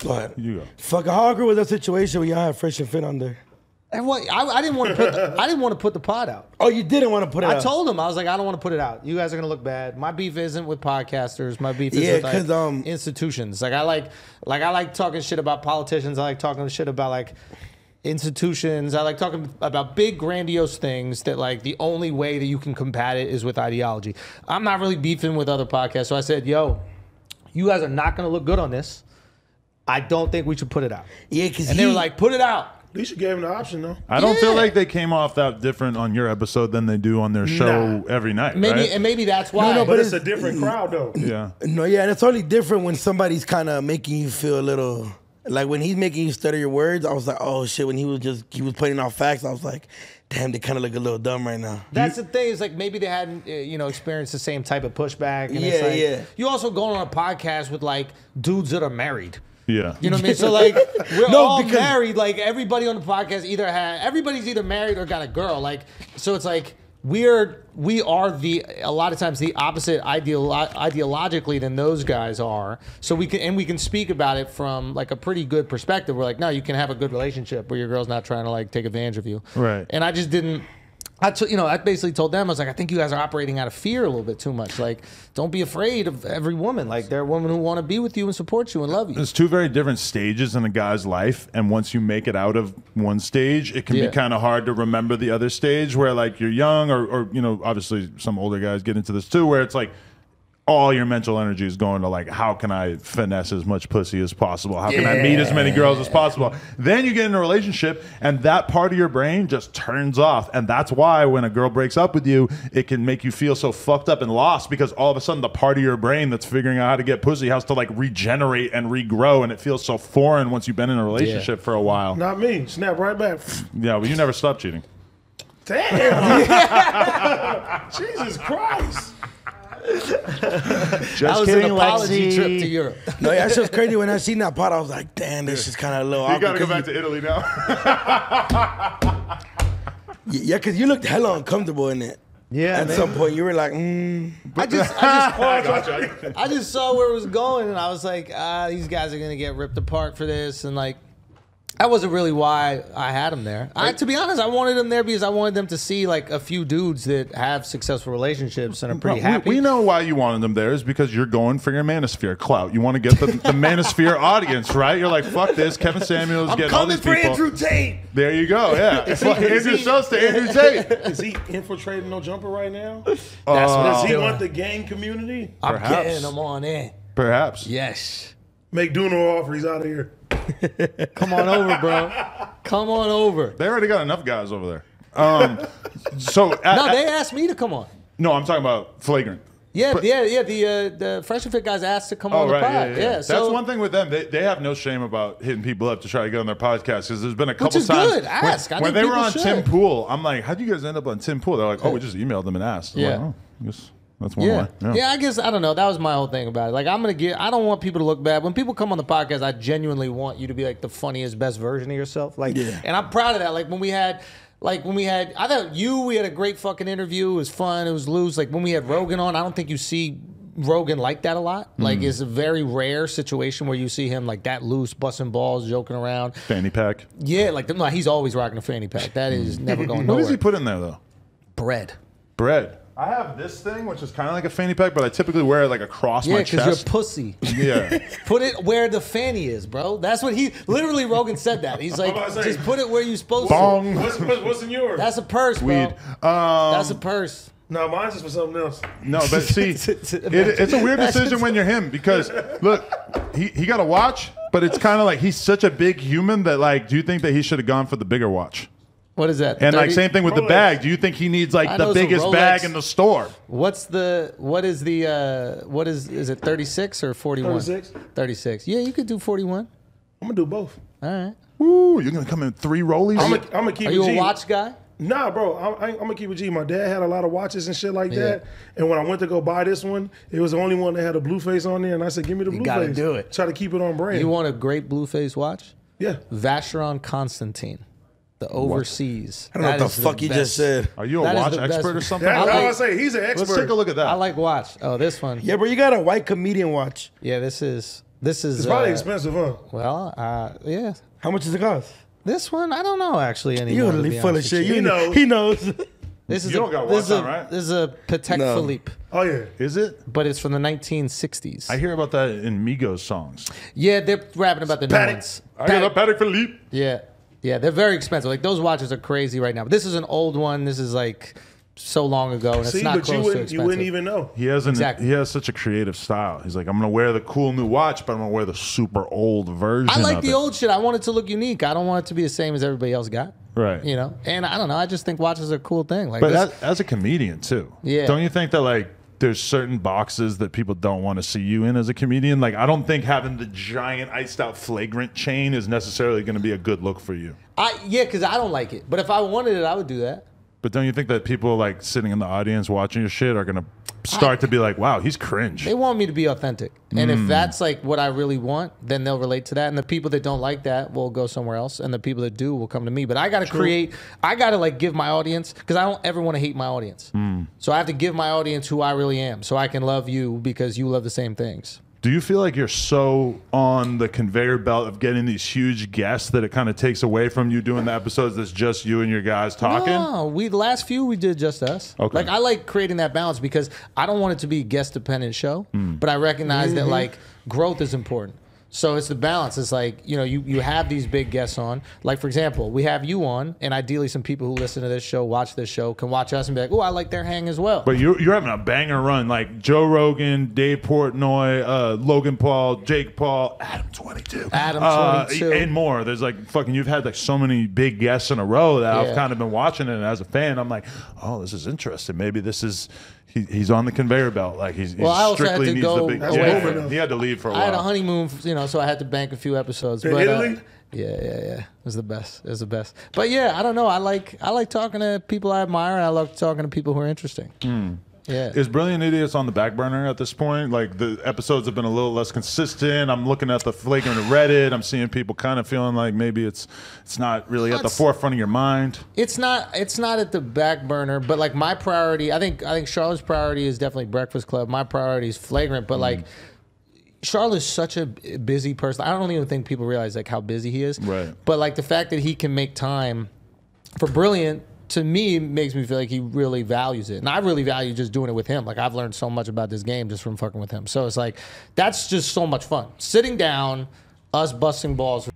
Go ahead. You go. Fuck, how awkward was that situation when y'all had Fresh and Fit on there? And what, I didn't want to put I didn't want to put the pod out. Oh, you didn't want to put it out? I told him, I was like, I don't want to put it out. You guys are gonna look bad. My beef isn't with podcasters. My beef is with like, institutions. Like I like talking shit about politicians. I like talking shit about like institutions. I like talking about big grandiose things that like the only way that you can combat it is with ideology. I'm not really beefing with other podcasts. So I said, yo, you guys are not gonna look good on this. I don't think we should put it out. Yeah, because they were like, put it out. At least you gave him the option, though. I don't feel like they came off that different on your episode than they do on their show every night. Maybe, right? and maybe that's why. No, but it's a different crowd, though. Yeah. No, yeah, and it's only different when somebody's kind of making you feel a little like when he's making you stutter your words. I was like, oh shit. When he was putting out facts, I was like, damn, they kind of look a little dumb right now. That's the thing. Is like maybe they hadn't experienced the same type of pushback. And it's like, yeah. You also going on a podcast with like dudes that are married. Yeah. You know what I mean? So like we're all married. Like everybody on the podcast everybody's either married or got a girl. Like so it's like we are a lot of times the opposite ideologically than those guys are. So we can speak about it from like a pretty good perspective. We're like, no, you can have a good relationship where your girl's not trying to like take advantage of you. Right. And I just didn't. I basically told them, I was like, I think you guys are operating out of fear a little bit too much. Like, don't be afraid of every woman. Like, there are women who want to be with you and support you and love you. There's two very different stages in a guy's life, and once you make it out of one stage, it can be kind of hard to remember the other stage where, like, you're young or obviously some older guys get into this too, where it's like, all your mental energy is going to like, how can I finesse as much pussy as possible? How can I meet as many girls as possible? Then you get in a relationship and that part of your brain just turns off. And that's why when a girl breaks up with you, it can make you feel so fucked up and lost because all of a sudden the part of your brain that's figuring out how to get pussy has to like regenerate and regrow. And it feels so foreign once you've been in a relationship for a while. Not me. Snap right back. Yeah, but you never stop cheating. Damn. Jesus Christ. That was an apology trip to Europe. No, yeah, that shit was crazy. When I seen that pot, I was like, damn, this is kind of a little awkward. You gotta go back to Italy now. Yeah, because you looked hella uncomfortable in it. Yeah, at some point you were like, I just saw where it was going, and I was like, these guys are gonna get ripped apart for this, and like, that wasn't really why I had them there. To be honest, I wanted them there because I wanted them to see like a few dudes that have successful relationships and are pretty happy. We know why you wanted them there is because you're going for your manosphere clout. You want to get the manosphere audience, right? You're like, fuck this. Kevin Samuels getting all these people. I'm coming for Andrew Tate. There you go. Yeah. Andrew Schulz to Andrew Tate. Is he infiltrating No Jumper right now? Does he want the gang community? I'm getting them on in. Perhaps. Yes. Make Duno offer. He's out of here. Come on over, bro. Come on over. They already got enough guys over there. They asked me to come on. No, I'm talking about Flagrant. The Fresh and Fit guys asked to come on the pod. Yeah, so that's one thing with them. They have no shame about hitting people up to try to get on their podcast because there's been a couple Which is times good. Ask. when they were on Tim Pool. I'm like, how'd you guys end up on Tim Pool? They're like, we just emailed them and asked. I'm like, I guess that's one way. Yeah, I guess, I don't know. That was my whole thing about it. Like, I don't want people to look bad. When people come on the podcast, I genuinely want you to be like the funniest, best version of yourself. Like, and I'm proud of that. Like, when we had, I thought we had a great fucking interview. It was fun. It was loose. Like, when we had Rogan on, I don't think you see Rogan like that a lot. Like, it's a very rare situation where you see him like that loose, busting balls, joking around. Fanny pack. Yeah, like, no, he's always rocking a fanny pack. That is never going nowhere. What does he put in there, though? Bread. I have this thing, which is kind of like a fanny pack, but I typically wear it like across my chest. Yeah, because you're a pussy. Yeah. Put it where the fanny is, bro. That's what literally Rogan said that. He's like, just put it where you're supposed Bong. to. What's in yours? That's a purse, bro. Weed. That's a purse. No, mine's just for something else. No, but see, it's a weird decision when you're him because, look, he got a watch, but it's kind of like he's such a big human that, like, do you think that he should have gone for the bigger watch? What is that? And like same thing with Rolex. The bag. Do you think he needs like the biggest bag in the store? Is it 36 or 41? 36. 36. Yeah, you could do 41. I'm gonna do both. All right. Ooh, you're gonna come in 3 rollies? I'm gonna keep Are it you G. a watch guy? Nah, bro. I'm gonna keep it G. My dad had a lot of watches and shit like that. And when I went to go buy this one, it was the only one that had a blue face on there. And I said, give me the blue face. You gotta do it. Try to keep it on brand. You want a great blue face watch? Yeah. Vacheron Constantine. The overseas. I don't know what the fuck you just said. Are you a watch expert or something? That's what I say. He's an expert. Let's take a look at that. I like watch. Oh, this one. Yeah, bro, you got a white comedian watch. Yeah, this is This is It's probably expensive, huh? Well, yeah. How much does it cost? This one, I don't know actually anymore. You're really full of shit. He knows. He knows. This is You don't got watch on, right? This is a Patek No. Philippe, Oh yeah. Is it? but it's from the 1960s. I hear about that in Migos songs. Yeah, they're rapping about the new Patek. ones. I got a Patek Philippe. Yeah, yeah, they're very expensive. Like those watches are crazy right now. But this is an old one. This is like so long ago, and See, it's not but close to expensive. you wouldn't even know. He has Exactly. he has such a creative style. He's like, I'm gonna wear the cool new watch, but I'm gonna wear the super old version. I like of the it. old shit. I want it to look unique. I don't want it to be the same as everybody else got. Right. You know, and I don't know. I just think watches are a cool thing. Like, But this, as a comedian too, Yeah. don't you think that like there's certain boxes that people don't want to see you in as a comedian? Like I don't think having the giant iced out flagrant chain is necessarily going to be a good look for you. because I don't like it. But if I wanted it, I would do that. But don't you think that people like sitting in the audience watching your shit are going to start to be like, wow, he's cringe? They want me to be authentic, and if that's like what I really want, then they'll relate to that. And the people that don't like that will go somewhere else, and the people that do will come to me. But I got to create. I got to like give my audience, because I don't ever want to hate my audience. So I have to give my audience who I really am, so I can love you because you love the same things. Do you feel like you're so on the conveyor belt of getting these huge guests that it kind of takes away from you doing the episodes that's just you and your guys talking? No, the last few we did just us. Okay. Like I like creating that balance because I don't want it to be a guest dependent show, but I recognize that like growth is important. So it's the balance. It's like, you know, you have these big guests on. Like, for example, we have you on, and ideally some people who listen to this show, watch this show, can watch us and be like, oh, I like their hang as well. But you're having a banger run, like Joe Rogan, Dave Portnoy, Logan Paul, Jake Paul, Adam 22. Adam 22. And more. There's like fucking, you've had like so many big guests in a row that I've Yeah. kind of been watching it. And as a fan, I'm like, oh, this is interesting. Maybe this is, he's on the conveyor belt. Like he's Well, I also had strictly to needs go the big, away yeah, from- he had to leave for a I had a while. honeymoon, you know, so I had to bank a few episodes. In but, Italy? Yeah. It was the best. It was the best. But yeah, I don't know. I like talking to people I admire, and I love talking to people who are interesting. Yeah. Is Brilliant Idiots on the back burner at this point? Like the episodes have been a little less consistent. I'm looking at the flagrant Reddit. I'm seeing people kind of feeling like maybe it's not really at the forefront of your mind. It's not at the back burner, but like my priority, I think Charlotte's priority is definitely Breakfast Club. My priority is Flagrant, but like Charlotte's such a busy person. I don't even think people realize like how busy he is. Right. But like the fact that he can make time for Brilliant, to me, makes me feel like he really values it. And I really value just doing it with him. Like I've learned so much about this game just from fucking with him. So it's like, that's just so much fun. Sitting down, us busting balls.